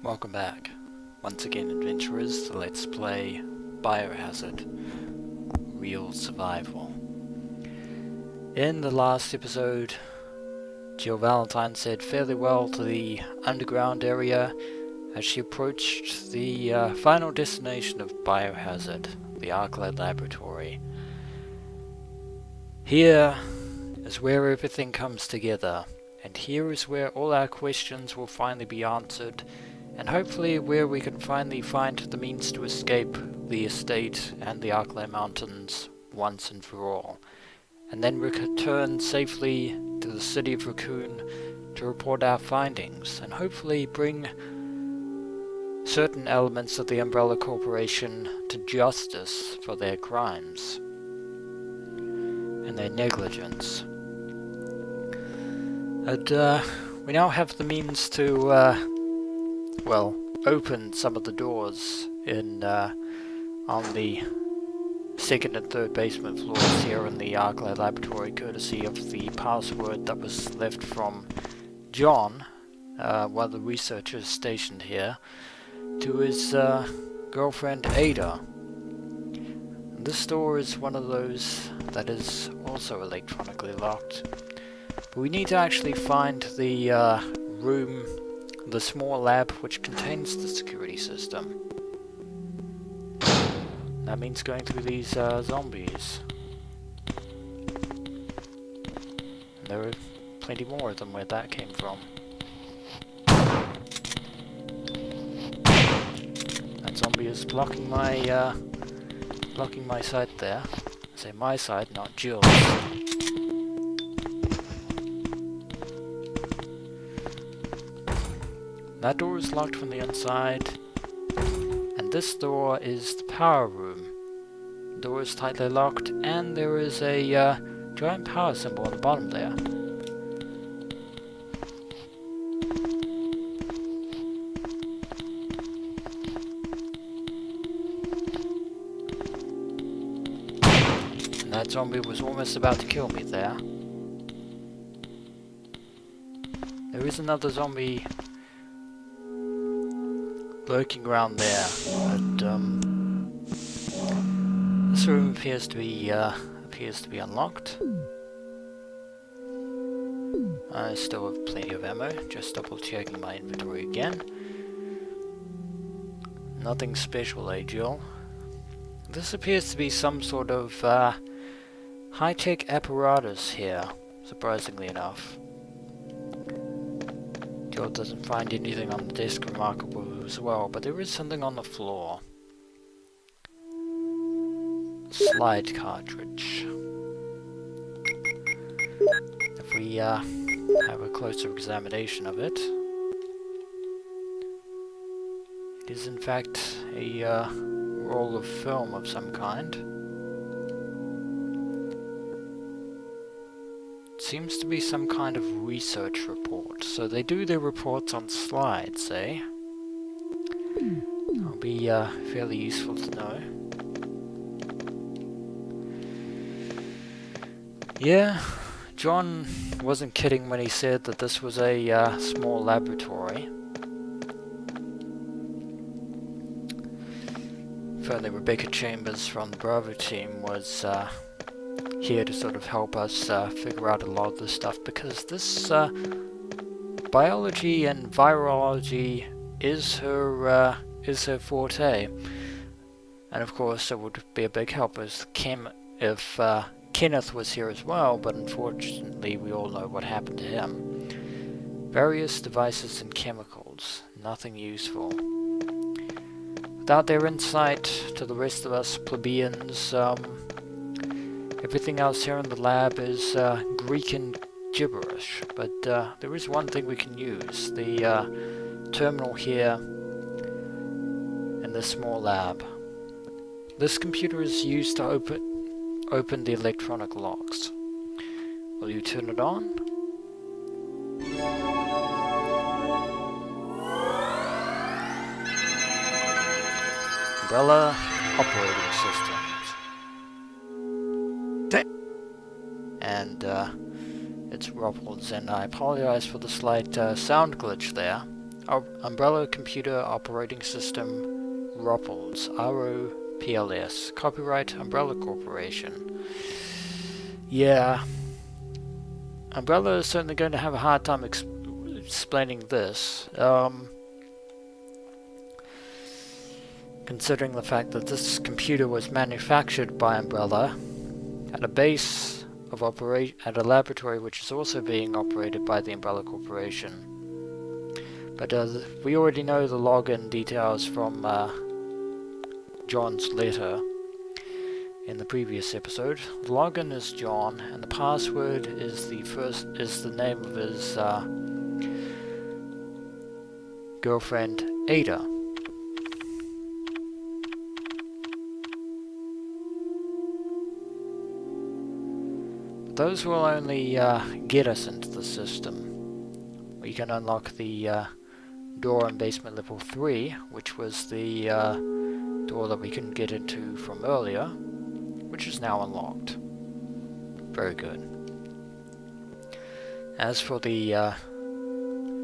Welcome back. Once again, adventurers, let's play Biohazard Real Survival. In the last episode, Jill Valentine said fairly well to the underground area as she approached the final destination of Biohazard, the Arclight Laboratory. Here is where everything comes together, and here is where all our questions will finally be answered, and hopefully where we can finally find the means to escape the estate and the Arclight Mountains once and for all, and then return safely to the city of Raccoon to report our findings, and hopefully bring certain elements of the Umbrella Corporation to justice for their crimes and their negligence. And we now have the means to open some of the doors in on the second and third basement floors here in the Arclight Laboratory, courtesy of the password that was left from John, one of the researchers stationed here, to his girlfriend Ada. And this door is one of those that is also electronically locked. But we need to actually find the room, the small lab which contains the security system. That means going through these zombies. And there are plenty more of them where that came from. That zombie is blocking my sight there. I say my side, not Jill's. That door is locked from the inside, and this door is the power room. The door is tightly locked, and there is a giant power symbol on the bottom there. And that zombie was almost about to kill me there. There is another zombie lurking around there, but this room appears to be unlocked. I still have plenty of ammo, just double checking my inventory again. Nothing special, Jill? This appears to be some sort of high-tech apparatus here, surprisingly enough. Jill doesn't find anything on the desk remarkable as well, but there is something on the floor. Slide cartridge. If we have a closer examination of it, it is in fact a roll of film of some kind. Seems to be some kind of research report. So they do their reports on slides, eh? That'll be fairly useful to know. Yeah, John wasn't kidding when he said that this was a small laboratory. Further, Rebecca Chambers from the Bravo team was here to sort of help us figure out a lot of this stuff, because this biology and virology is her forte, and of course it would be a big help if Kenneth was here as well, but unfortunately we all know what happened to him. Various devices and chemicals, nothing useful. Without their insight to the rest of us plebeians, everything else here in the lab is Greek and gibberish, but there is one thing we can use, the terminal here in this small lab. This computer is used to open the electronic locks. Will you turn it on? Umbrella operating systems. And it's Robles, and I apologize for the slight sound glitch there. Umbrella Computer Operating System ROPLS, ROPLS. Copyright Umbrella Corporation. Yeah. Umbrella is certainly going to have a hard time explaining this. Considering the fact that this computer was manufactured by Umbrella at a base of at a laboratory which is also being operated by the Umbrella Corporation. But we already know the login details from John's letter in the previous episode. The login is John, and the password is the name of his girlfriend Ada. But those will only get us into the system. We can unlock the door in basement level 3, which was the door that we couldn't get into from earlier, which is now unlocked. Very good. As for the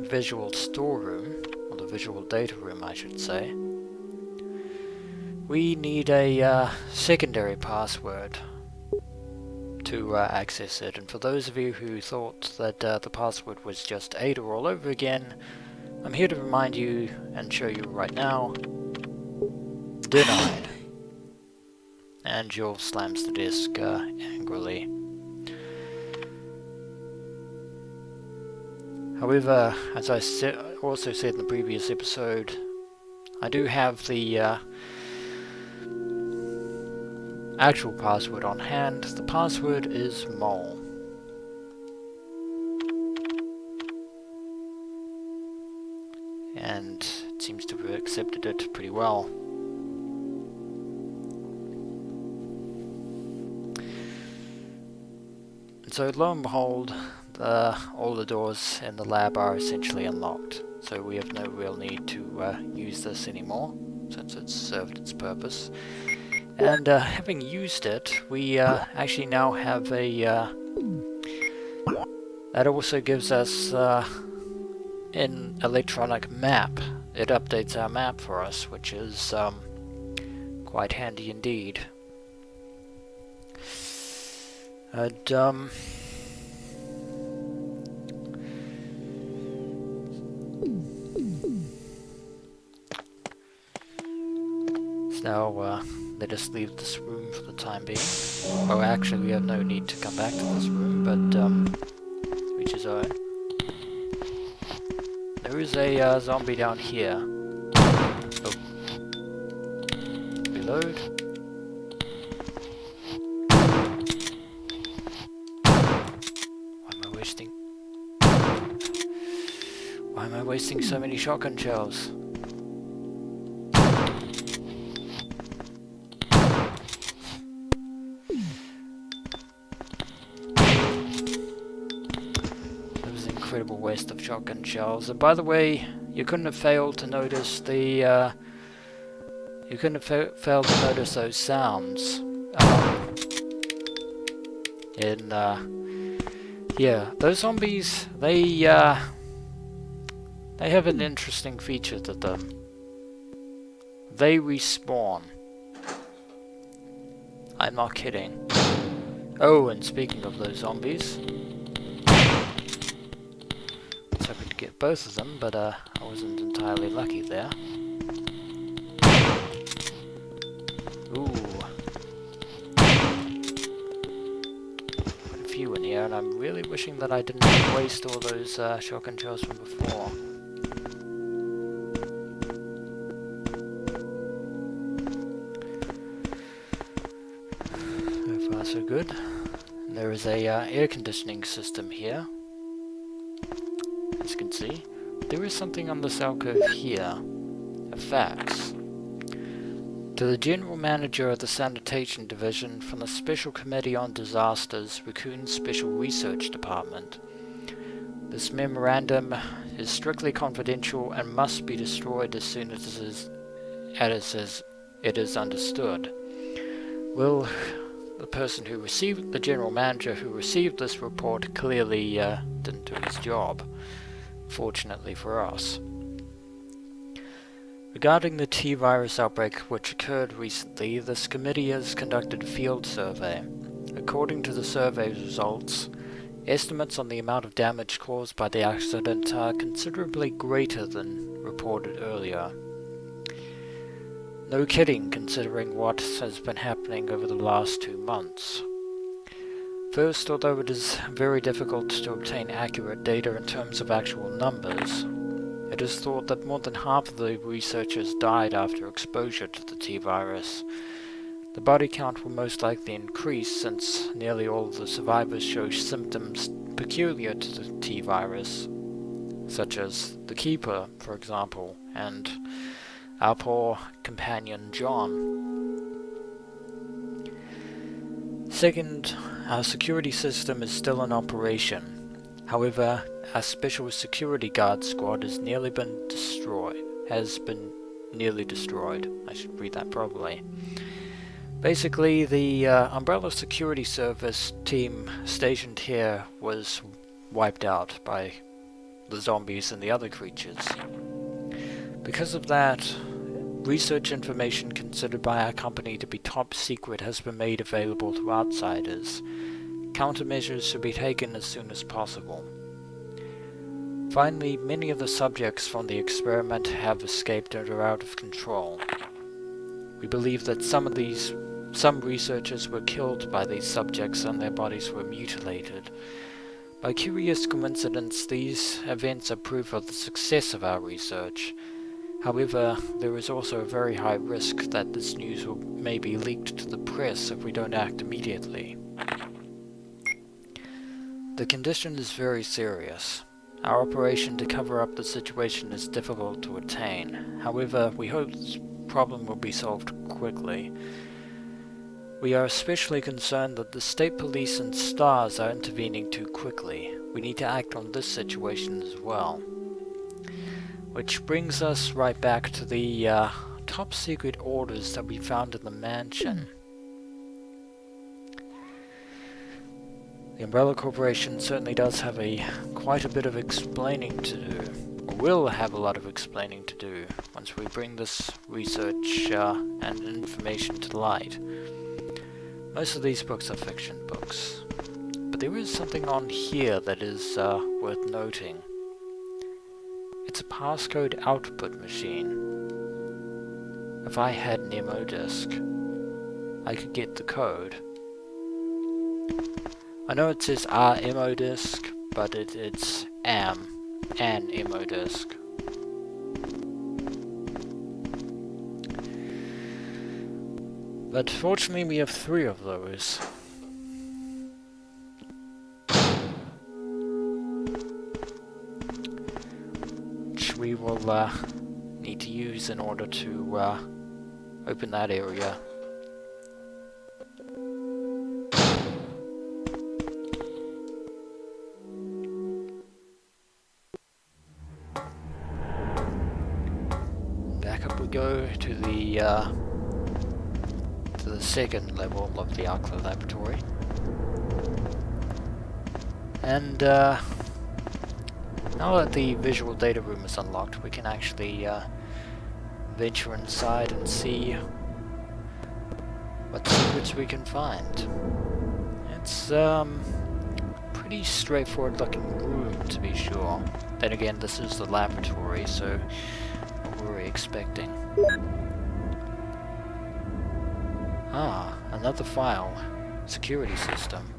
visual storeroom, or the visual data room I should say, we need a secondary password to access it, and for those of you who thought that the password was just Ada all over again, I'm here to remind you and show you right now. Denied. And Joel slams the desk angrily. However, as I also said in the previous episode, I do have the actual password on hand. The password is mole. And it seems to have accepted it pretty well. And so lo and behold, all the doors in the lab are essentially unlocked. So we have no real need to use this anymore, since it's served its purpose. And having used it, we actually now have a... that also gives us an electronic map. It updates our map for us, which is quite handy indeed. And so now let us leave this room for the time being. Oh, actually we have no need to come back to this room, but which is own. There is a zombie down here. Oh. Reload. Why am I wasting so many shotgun shells? Incredible waste of shotgun shells. And by the way, you couldn't have failed to notice the failed to notice those sounds yeah, those zombies, they have an interesting feature to them. They respawn. I'm not kidding. Oh, and speaking of those zombies, hoping to get both of them, but I wasn't entirely lucky there. Ooh. Quite a few in here, and I'm really wishing that I didn't waste all those shotgun shells from before. So far so good. And there is a air conditioning system here. As you can see, there is something on this alcove here, a fax. To the General Manager of the Sanitation Division from the Special Committee on Disasters, Raccoon Special Research Department. This memorandum is strictly confidential and must be destroyed as soon as it is understood. Will the person who received, the General Manager who received this report clearly didn't do his job. Fortunately for us. Regarding the T-virus outbreak which occurred recently, this committee has conducted a field survey. According to the survey results, estimates on the amount of damage caused by the accident are considerably greater than reported earlier. No kidding, considering what has been happening over the last 2 months. First, although it is very difficult to obtain accurate data in terms of actual numbers, it is thought that more than half of the researchers died after exposure to the T-virus. The body count will most likely increase since nearly all of the survivors show symptoms peculiar to the T-virus, such as the Keeper, for example, and our poor companion John. Second, our security system is still in operation. However, our special security guard squad has nearly been destroyed. I should read that properly. Basically, the Umbrella Security Service team stationed here was wiped out by the zombies and the other creatures. Because of that, research information considered by our company to be top secret has been made available to outsiders. Countermeasures should be taken as soon as possible. Finally, many of the subjects from the experiment have escaped and are out of control. We believe that some researchers were killed by these subjects and their bodies were mutilated. By curious coincidence, these events are proof of the success of our research. However, there is also a very high risk that this news may be leaked to the press if we don't act immediately. The condition is very serious. Our operation to cover up the situation is difficult to attain. However, we hope this problem will be solved quickly. We are especially concerned that the state police and S.T.A.R.S are intervening too quickly. We need to act on this situation as well. Which brings us right back to the top secret orders that we found in the mansion. The Umbrella Corporation certainly does have quite a bit of explaining to do, or will have a lot of explaining to do once we bring this research and information to light. Most of these books are fiction books, but there is something on here that is worth noting. It's a passcode output machine. If I had an MO disk, I could get the code. I know it says MO disk, but it's an MO disk. But fortunately we have 3 of those. Which we will need to use in order to open that area. Back up we go to the second level of the Arcla laboratory. And now that the visual data room is unlocked, we can actually venture inside and see what secrets we can find. It's pretty straightforward looking room, to be sure. Then again, this is the laboratory, so what were we expecting? Another file. Security system.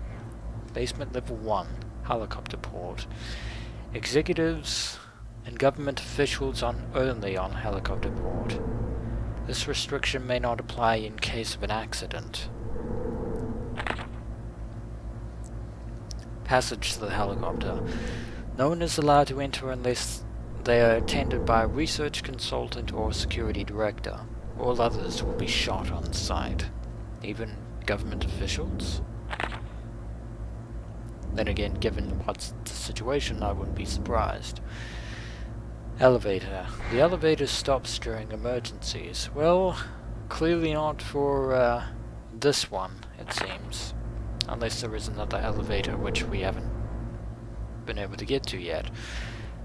Basement level 1. Helicopter port. Executives and government officials only on helicopter port. This restriction may not apply in case of an accident. Passage to the helicopter. No one is allowed to enter unless they are attended by a research consultant or security director. All others will be shot on sight. Even government officials? Then again, given what's the situation, I wouldn't be surprised. Elevator. The elevator stops during emergencies. Well, clearly not for this one, it seems. Unless there is another elevator which we haven't been able to get to yet.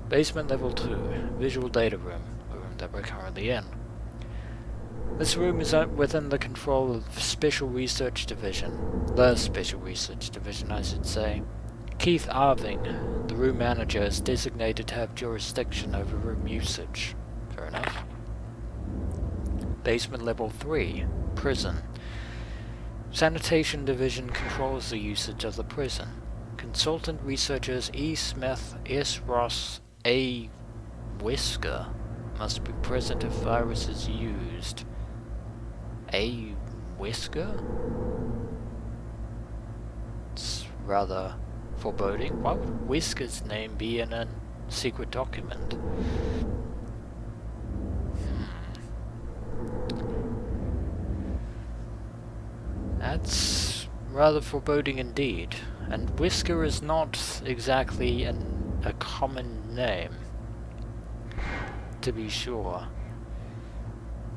Basement level 2. Visual data room. The room that we're currently in. This room is within the control of Special Research Division. The Special Research Division, I should say. Keith Arving, the room manager, is designated to have jurisdiction over room usage. Fair enough. Basement Level 3, Prison. Sanitation Division controls the usage of the prison. Consultant researchers E. Smith, S. Ross, A. Whisker must be present if virus is used. A. Whisker? It's rather foreboding. Why would Whisker's name be in a secret document? That's rather foreboding indeed. And Whisker is not exactly a common name, to be sure.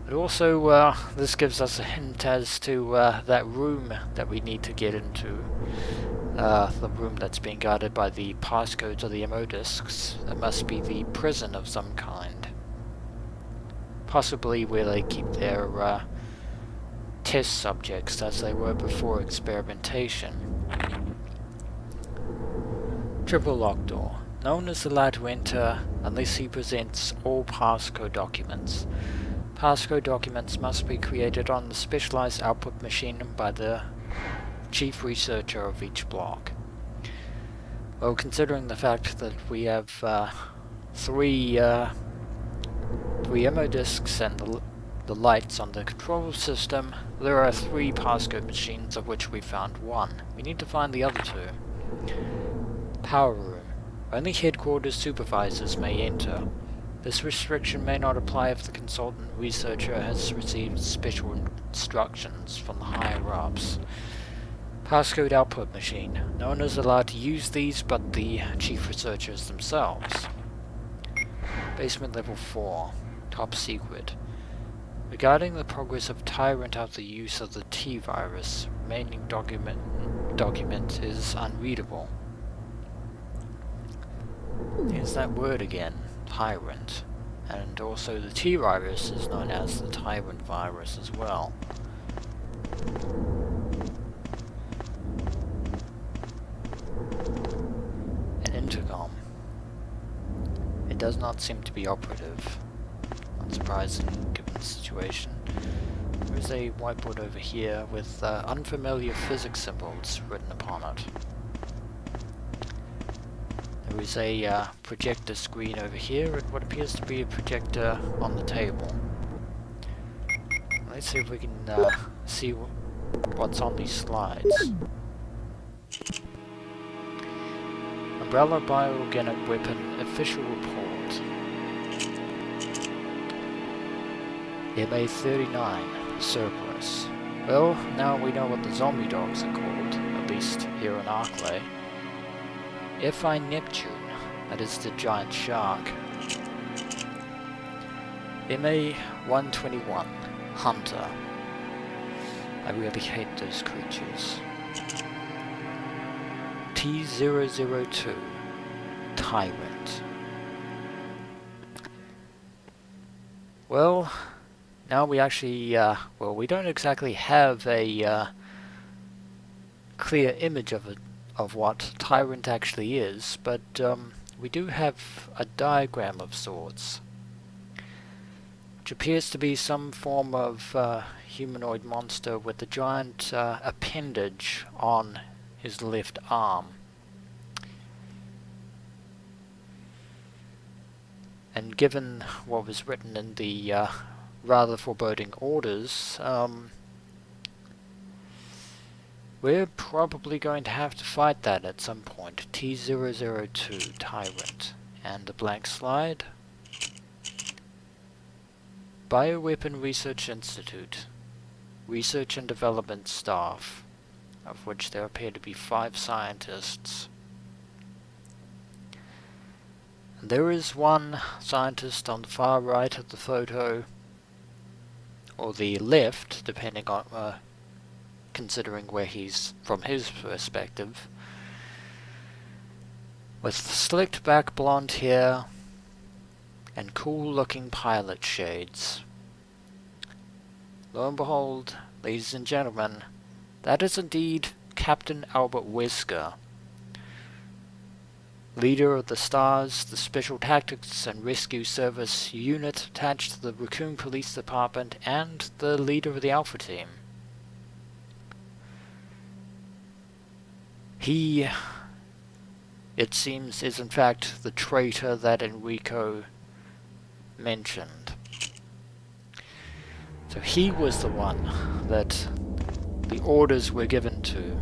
But also, this gives us a hint as to that room that we need to get into. The room that's being guarded by the passcodes or the MO discs. It must be the prison of some kind. Possibly where they keep their test subjects as they were before experimentation. Triple lock door. No one is allowed to enter unless he presents all passcode documents. Passcode documents must be created on the specialized output machine by the chief researcher of each block. Well, considering the fact that we have three MO discs and the lights on the control system, there are 3 passcode machines, of which we found 1. We need to find the other 2. Power room. Only headquarters supervisors may enter. This restriction may not apply if the consultant researcher has received special instructions from the higher-ups. Passcode output machine. No one is allowed to use these but the chief researchers themselves. Basement level 4. Top secret. Regarding the progress of Tyrant after the use of the T-virus, remaining document is unreadable. There's that word again, Tyrant. And also the T-virus is known as the Tyrant virus as well. An intercom. It does not seem to be operative. Unsurprising given the situation. There is a whiteboard over here with unfamiliar physics symbols written upon it. There is a projector screen over here and what appears to be a projector on the table. Let's see if we can see what's on these slides. Umbrella bioorganic weapon official report. MA-39 surplus. Well, now we know what the zombie dogs are called, at least here in Arklay. Fi Neptune, that is the giant shark. MA-121 Hunter. I really hate those creatures. T-002 Tyrant. Well, now we actually, well, we don't exactly have a clear image of what Tyrant actually is, but we do have a diagram of sorts, which appears to be some form of humanoid monster with a giant appendage on his left arm. And given what was written in the rather foreboding orders, we're probably going to have to fight that at some point. T-002 Tyrant. And a blank slide. Bioweapon Research Institute. Research and development staff, of which there appear to be 5 scientists. And there is one scientist on the far right of the photo, or the left, depending on considering where he's from his perspective, with slicked back blonde hair and cool looking pilot shades. Lo and behold, ladies and gentlemen, that is indeed Captain Albert Wesker, leader of the S.T.A.R.S, the Special Tactics and Rescue Service unit attached to the Raccoon Police Department, and the leader of the Alpha Team. He, it seems, is in fact the traitor that Enrico mentioned. So he was the one that the orders were given to.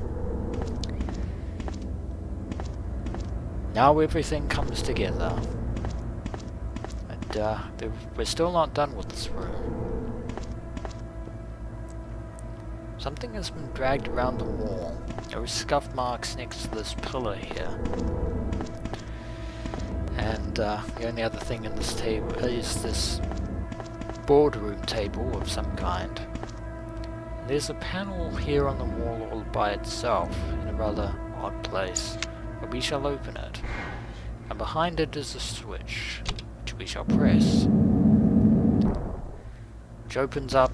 Now everything comes together. And we're still not done with this room. Something has been dragged around the wall. There are scuff marks next to this pillar here. And the only other thing in this table is this boardroom table of some kind. There's a panel here on the wall all by itself, in a rather odd place, but we shall open it. And behind it is a switch, which we shall press, which opens up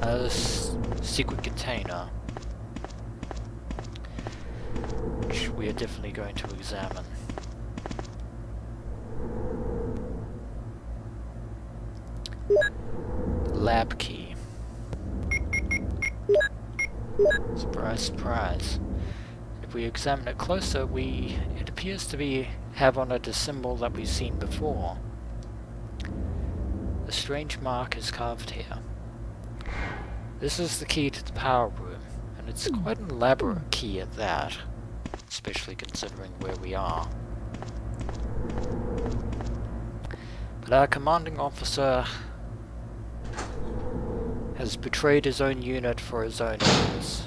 a secret container, which we are definitely going to examine. Lab key. Surprise, surprise. If we examine it closer, it appears to have on it a symbol that we've seen before. A strange mark is carved here. This is the key to the power room, and it's quite an elaborate key at that, especially considering where we are. But our commanding officer has betrayed his own unit for his own ends.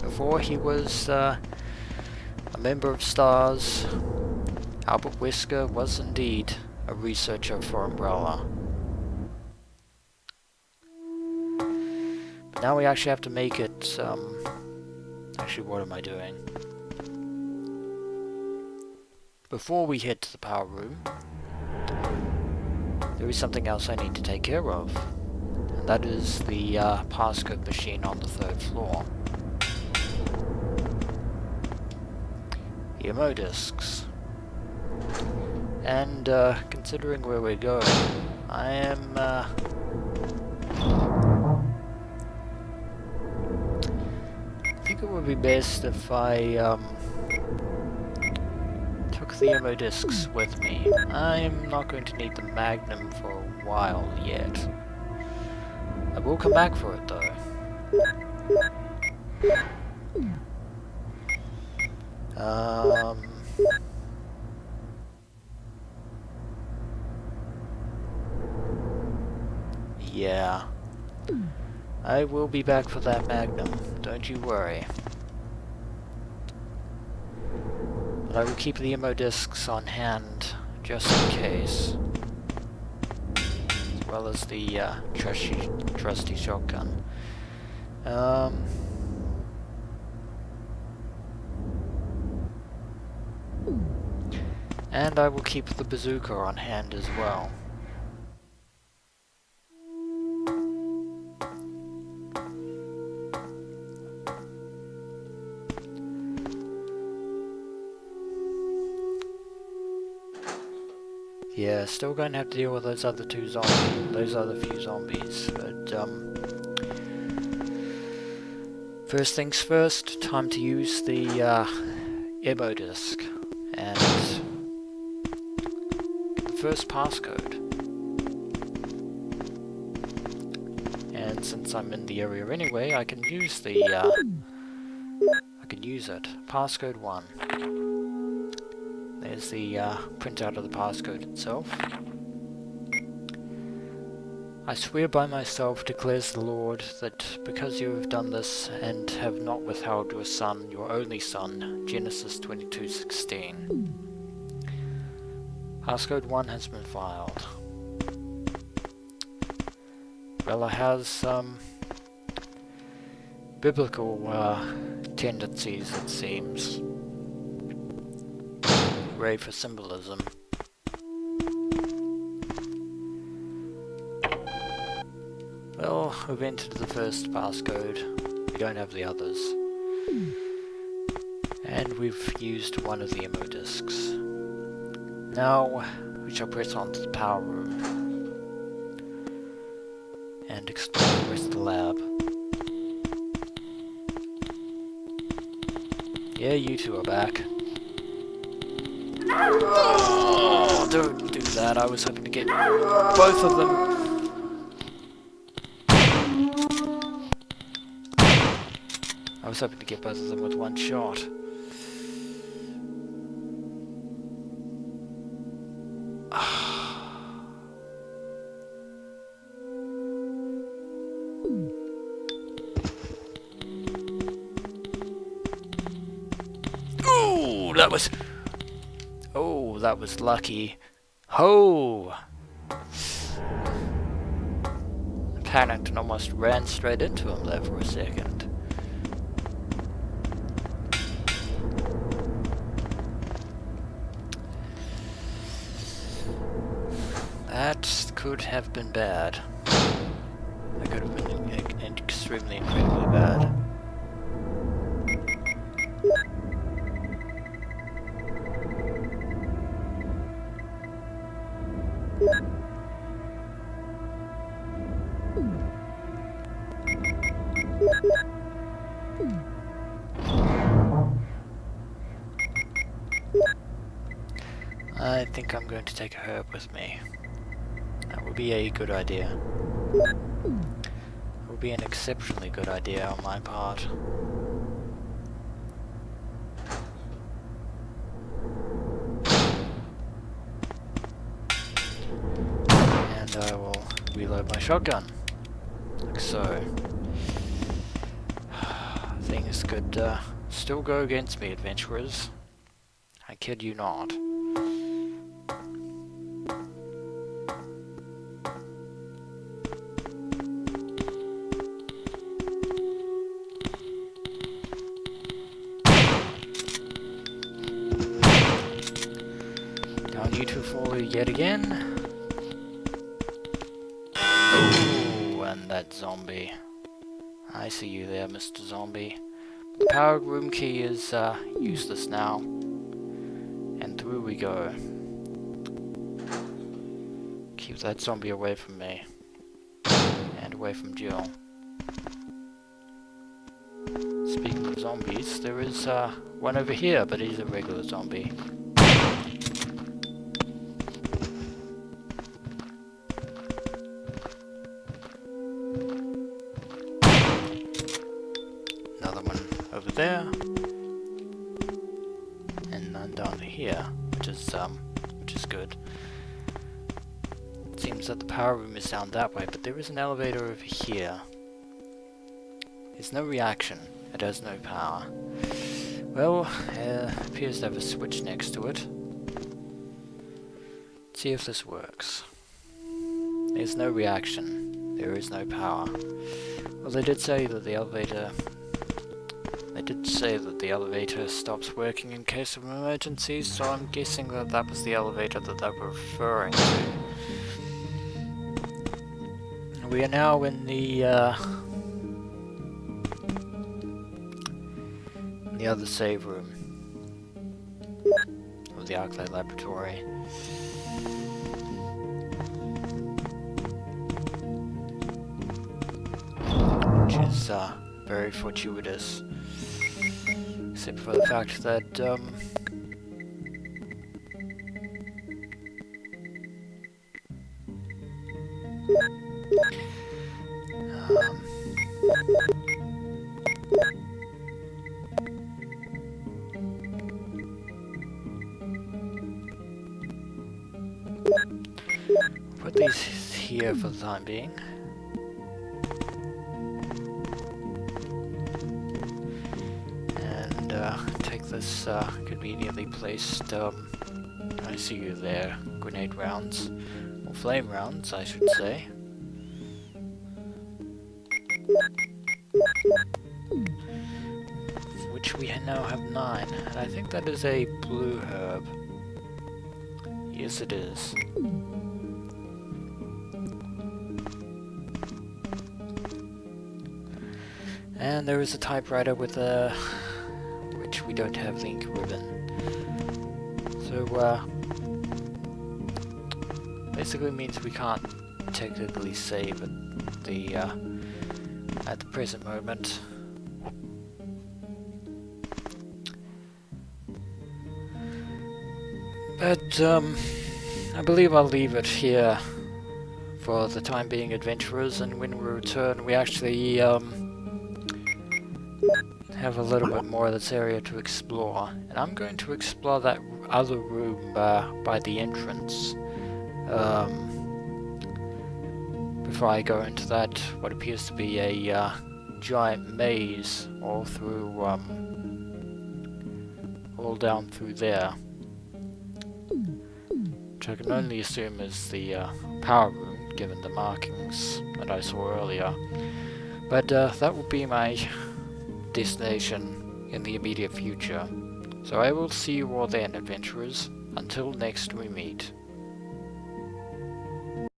Before he was a member of S.T.A.R.S, Albert Wesker was indeed a researcher for Umbrella. But now we actually have to make it, actually, what am I doing? Before we head to the power room, there is something else I need to take care of. And that is the passcode machine on the 3rd floor. EMO discs. And considering where we're going, I am I think it would be best if I took the EMO discs with me. I'm not going to need the Magnum for a while yet. I will come back for it though. Yeah. I will be back for that Magnum, don't you worry. But I will keep the EMO discs on hand, just in case. As well as the trusty shotgun. And I will keep the bazooka on hand as well. Yeah, still going to have to deal with those other few zombies, but first things first, time to use the EMO disc and get the first passcode. And since I'm in the area anyway, I can use it. Passcode 1. There's the printout of the passcode itself. I swear by myself, declares the Lord, that because you have done this and have not withheld your son, your only son, Genesis 22:16. Passcode 1 has been filed. Bella has some biblical tendencies, it seems. Hooray for symbolism. we've entered the first passcode. We don't have the others. And we've used one of the ammo discs. Now we shall press on to the power room and explore the rest of the lab. Yeah, you two are back. Oh, don't do that. I was hoping to get both of them. I was hoping to get both of them with one shot. Ooh, that was... Oh, that was lucky. Ho! I panicked and almost ran straight into him there for a second. That could have been bad. That could have been extremely, incredibly bad. I think I'm going to take a herb with me. That would be a good idea. It would be an exceptionally good idea on my part. And I will reload my shotgun. Like so. Things could still go against me, adventurers. I kid you not. Down you two fall yet again. Oh, and that zombie. I see you there, Mr. Zombie. The power room key is useless now. And through we go. Keep that zombie away from me. And away from Jill. Speaking of zombies, there is one over here, but he's a regular zombie. Another one over there. And none down here, which is good. It seems that the power room is down that way, but there is an elevator over here. There's no reaction. It has no power. Well, appears to have a switch next to it. Let's see if this works. There's no reaction. There is no power. Well, they did say that the elevator... stops working in case of emergencies, so I'm guessing that that was the elevator that they were referring to. We are now in the other save room of the Arclight Laboratory. Which is very fortuitous. Except for the fact that put these here for the time being. And take this conveniently placed, I see you there, grenade rounds, or flame rounds I should say. Which we now have 9, and I think that is a blue herb. Yes it is. And there is a typewriter with a... which we don't have the ink ribbon. So, basically means we can't technically save at the present moment. But, I believe I'll leave it here for the time being, adventurers, and when we return we actually, have a little bit more of this area to explore. And I'm going to explore that other room, by the entrance, before I go into that, what appears to be a, giant maze all through, all down through there. Which I can only assume is the, power room, given the markings that I saw earlier. But, that will be my destination in the immediate future. So I will see you all then, adventurers, until next we meet.